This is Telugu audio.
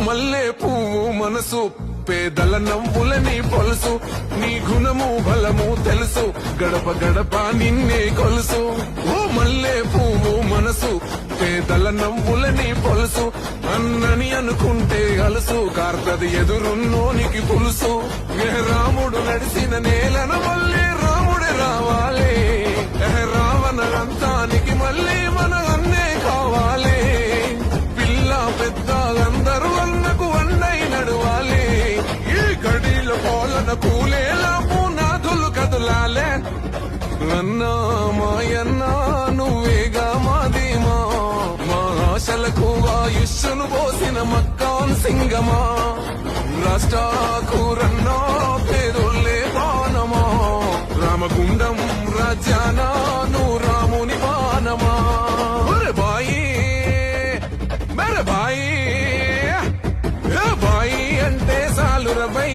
మల్లె పువ్వు మనసు పేదల నవ్వులని పొలుసు నీ గుణము బలము తెలుసు గడప గడప నిన్నే కొలుసు ఓ మల్లె పువ్వు మనసు పేదల నవ్వులని పొలుసు అన్నని అనుకుంటే అలసు కార్తది ఎదురున్నోనికి పులుసు రాముడు నడిచిన నేలన మళ్ళీ రాముడే రావాలి రావణంతానికి మళ్ళీ మన అన్నే కావాలి పిల్ల పెద్ద అందరూ అన్నకు అన్నై నడవాలి ఈ గడిలో పోలన కూలేలా పునాదులు కదలాలే అన్నా మాయన్నా నువ్వేగా మాదీమా మా ఆశలకు ఆయుష్ను పోసిన మక్కాన్ సింగమా రాష్ట్రాకూరన్నా పేరులే బాణమా రామగుండం రాజ్యానా నువ్వు రాముని